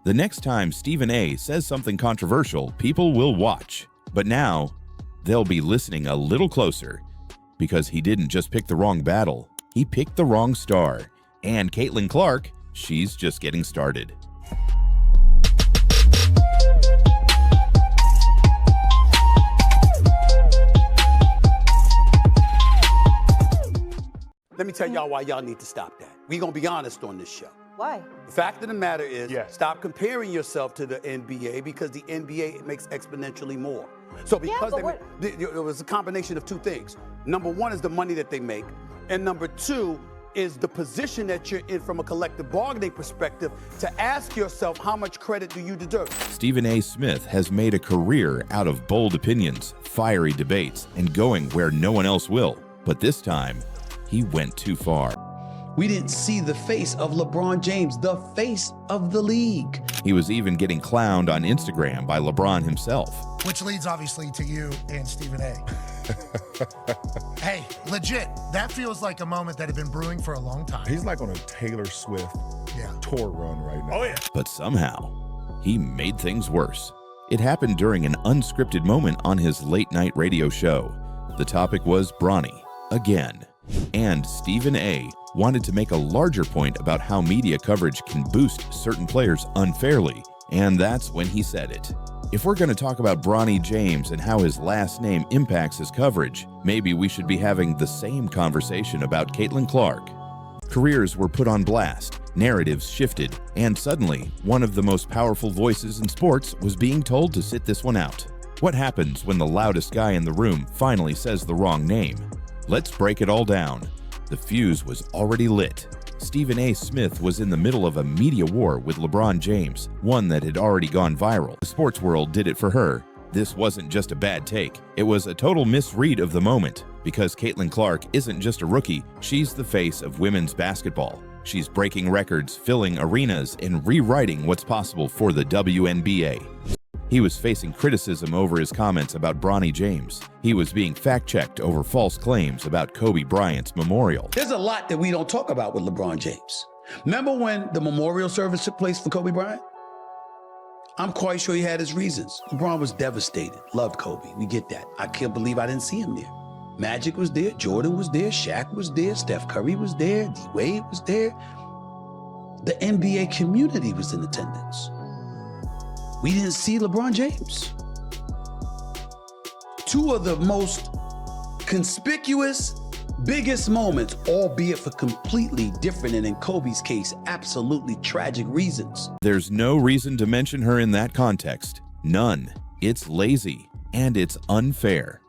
The next time Stephen A. says something controversial, people will watch. But now, they'll be listening a little closer, because he didn't just pick the wrong battle, he picked the wrong star. And Caitlin Clark, she's just getting started. Let me tell y'all why y'all need to stop that. We're going to be honest on this show. Why? The fact of the matter is, stop comparing yourself to the NBA, because the NBA makes exponentially more. So because it was a combination of two things. Number one is the money that they make, and number two is the position that you're in from a collective bargaining perspective to ask yourself, how much credit do you deserve? Stephen A. Smith has made a career out of bold opinions, fiery debates, and going where no one else will. But this time, he went too far. We didn't see the face of LeBron James, the face of the league. He was even getting clowned on Instagram by LeBron himself. Which leads obviously to you and Stephen A. Hey, legit, that feels like a moment that had been brewing for a long time. He's like on a Taylor Swift tour run right now. Oh yeah. But somehow, he made things worse. It happened during an unscripted moment on his late-night radio show. The topic was Bronny, again. And Stephen A. wanted to make a larger point about how media coverage can boost certain players unfairly, and that's when he said it. If we're going to talk about Bronny James and how his last name impacts his coverage, maybe we should be having the same conversation about Caitlin Clark. Careers were put on blast, narratives shifted, and suddenly, one of the most powerful voices in sports was being told to sit this one out. What happens when the loudest guy in the room finally says the wrong name? Let's break it all down. The fuse was already lit. Stephen A. Smith was in the middle of a media war with LeBron James, one that had already gone viral. The sports world did it for her. This wasn't just a bad take. It was a total misread of the moment, because Caitlin Clark isn't just a rookie, she's the face of women's basketball. She's breaking records, filling arenas, and rewriting what's possible for the WNBA. He was facing criticism over his comments about Bronny James. He was being fact-checked over false claims about Kobe Bryant's memorial. There's a lot that we don't talk about with LeBron James. Remember when the memorial service took place for Kobe Bryant? I'm quite sure he had his reasons. LeBron was devastated, loved Kobe, we get that. I can't believe I didn't see him there. Magic was there, Jordan was there, Shaq was there, Steph Curry was there, D-Wade was there. The NBA community was in attendance. We didn't see LeBron James. Two of the most conspicuous, biggest moments, albeit for completely different, and in Kobe's case, absolutely tragic reasons. There's no reason to mention her in that context. None. It's lazy, and it's unfair.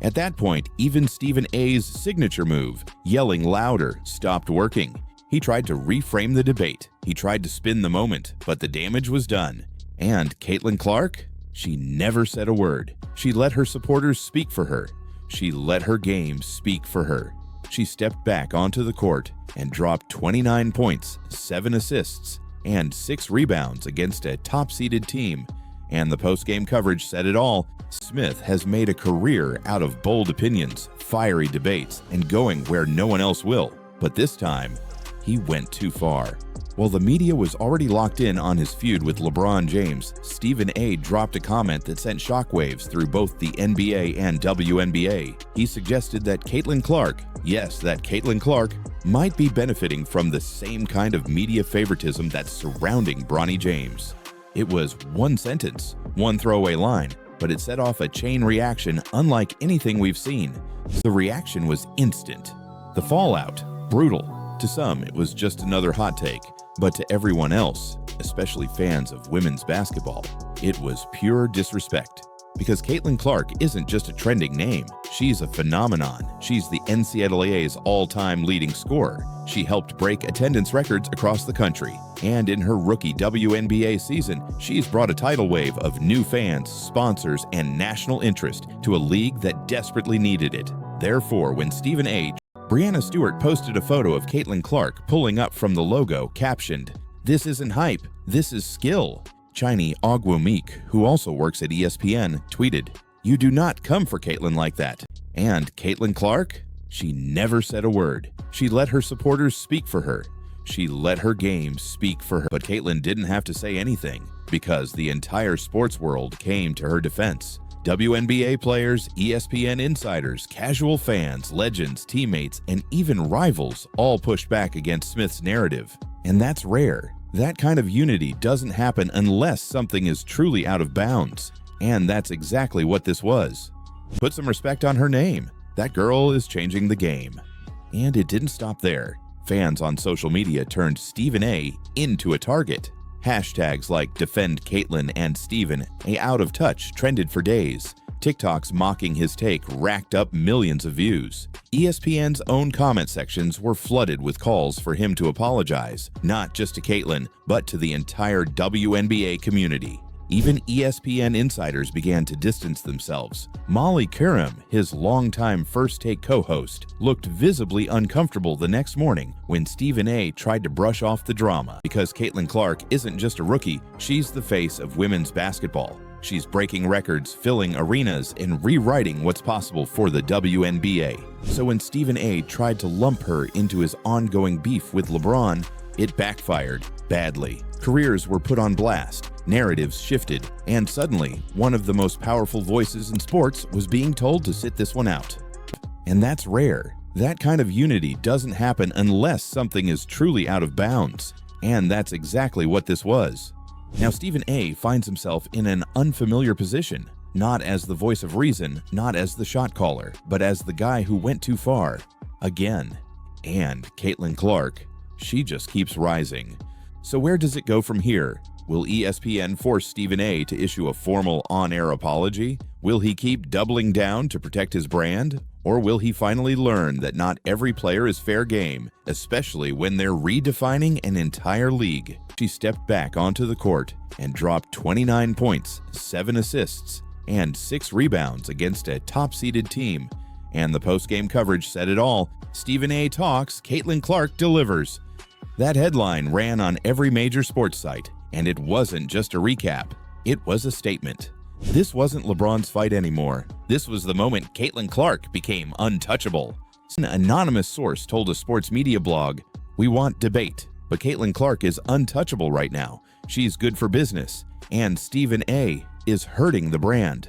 At that point, even Stephen A.'s signature move, yelling louder, stopped working. He tried to reframe the debate. He tried to spin the moment, but the damage was done. And Caitlin Clark? She never said a word. She let her supporters speak for her. She let her game speak for her. She stepped back onto the court and dropped 29 points, 7 assists, and 6 rebounds against a top-seeded team. And the post-game coverage said it all. Smith has made a career out of bold opinions, fiery debates, and going where no one else will. But this time, he went too far. While the media was already locked in on his feud with LeBron James, Stephen A. dropped a comment that sent shockwaves through both the NBA and WNBA. He suggested that Caitlin Clark, yes, that Caitlin Clark, might be benefiting from the same kind of media favoritism that's surrounding Bronny James. It was one sentence, one throwaway line, but it set off a chain reaction unlike anything we've seen. The reaction was instant. The fallout, brutal. To some, it was just another hot take, but to everyone else, especially fans of women's basketball, it was pure disrespect. Because Caitlin Clark isn't just a trending name, she's a phenomenon. She's the NCAA's all-time leading scorer. She helped break attendance records across the country. And in her rookie WNBA season, she's brought a tidal wave of new fans, sponsors, and national interest to a league that desperately needed it. Therefore, when Stephen A. Brianna Stewart posted a photo of Caitlin Clark pulling up from the logo, captioned, "This isn't hype, this is skill." Chiny Ogwumike, who also works at ESPN, tweeted, "You do not come for Caitlin like that." And Caitlin Clark? She never said a word. She let her supporters speak for her. She let her game speak for her. But Caitlyn didn't have to say anything because the entire sports world came to her defense. WNBA players, ESPN insiders, casual fans, legends, teammates, and even rivals all pushed back against Smith's narrative. And that's rare. That kind of unity doesn't happen unless something is truly out of bounds. And that's exactly what this was. Put some respect on her name. That girl is changing the game. And it didn't stop there. Fans on social media turned Stephen A into a target. Hashtags like Defend Caitlyn and Stephen A Out of Touch trended for days. TikToks mocking his take racked up millions of views. ESPN's own comment sections were flooded with calls for him to apologize, not just to Caitlyn, but to the entire WNBA community. Even ESPN insiders began to distance themselves. Molly Qerim, his longtime First Take co-host, looked visibly uncomfortable the next morning when Stephen A tried to brush off the drama. Because Caitlyn Clark isn't just a rookie, she's the face of women's basketball. She's breaking records, filling arenas, and rewriting what's possible for the WNBA. So when Stephen A tried to lump her into his ongoing beef with LeBron, it backfired badly. Careers were put on blast, narratives shifted, and suddenly, one of the most powerful voices in sports was being told to sit this one out. And that's rare. That kind of unity doesn't happen unless something is truly out of bounds. And that's exactly what this was. Now Stephen A finds himself in an unfamiliar position, not as the voice of reason, not as the shot caller, but as the guy who went too far. Again. And Caitlyn Clark, she just keeps rising. So where does it go from here? Will ESPN force Stephen A to issue a formal on-air apology? Will he keep doubling down to protect his brand? Or will he finally learn that not every player is fair game, especially when they're redefining an entire league? She stepped back onto the court and dropped 29 points, 7 assists, and 6 rebounds against a top-seeded team. And the post-game coverage said it all. Stephen A talks, Caitlyn Clark delivers. That headline ran on every major sports site, and it wasn't just a recap. It was a statement. This wasn't LeBron's fight anymore. This was the moment Caitlyn Clark became untouchable. An anonymous source told a sports media blog, "We want debate, but Caitlyn Clark is untouchable right now. She's good for business, and Stephen A is hurting the brand."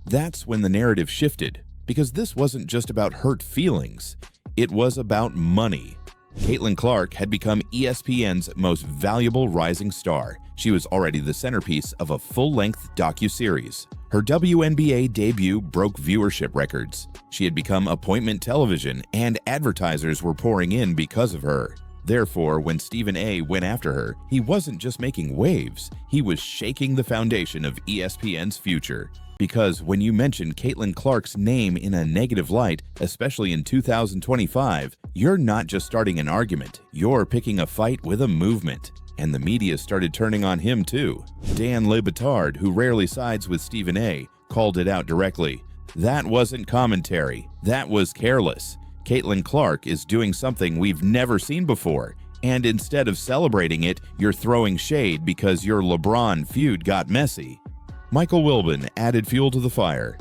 That's when the narrative shifted, because this wasn't just about hurt feelings. It was about money. Caitlyn Clark had become ESPN's most valuable rising star. She was already the centerpiece of a full-length docuseries. Her WNBA debut broke viewership records. She had become appointment television, and advertisers were pouring in because of her. Therefore, when Stephen A went after her, he wasn't just making waves, he was shaking the foundation of ESPN's future. Because when you mention Caitlyn Clark's name in a negative light, especially in 2025, you're not just starting an argument, you're picking a fight with a movement. And the media started turning on him too. Dan Le Batard, who rarely sides with Stephen A, called it out directly. That wasn't commentary, that was careless. Caitlyn Clark is doing something we've never seen before, and instead of celebrating it, you're throwing shade because your LeBron feud got messy. Michael Wilbon added fuel to the fire.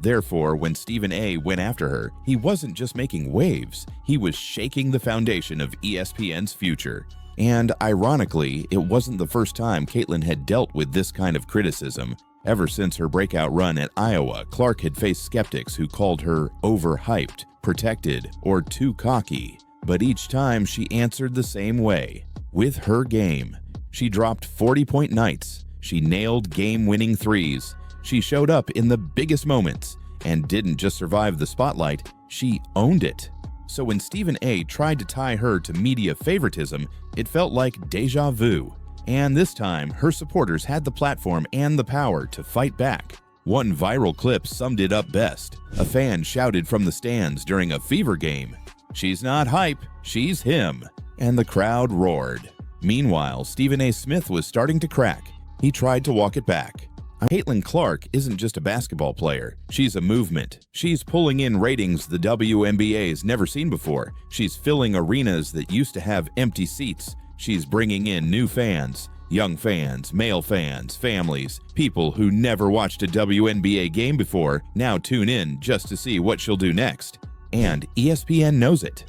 Therefore, when Stephen A went after her, he wasn't just making waves, he was shaking the foundation of ESPN's future. And ironically, it wasn't the first time Caitlyn had dealt with this kind of criticism. Ever since her breakout run at Iowa, Clark had faced skeptics who called her overhyped, protected, or too cocky. But each time she answered the same way, with her game. She dropped 40-point nights. She nailed game-winning threes. She showed up in the biggest moments and didn't just survive the spotlight, she owned it. So when Stephen A tried to tie her to media favoritism, it felt like deja vu. And this time, her supporters had the platform and the power to fight back. One viral clip summed it up best. A fan shouted from the stands during a Fever game, "She's not hype, she's him." And the crowd roared. Meanwhile, Stephen A Smith was starting to crack. He tried to walk it back. Caitlyn Clark isn't just a basketball player. She's a movement. She's pulling in ratings the WNBA's never seen before. She's filling arenas that used to have empty seats. She's bringing in new fans, young fans, male fans, families, people who never watched a WNBA game before now tune in just to see what she'll do next. And ESPN knows it.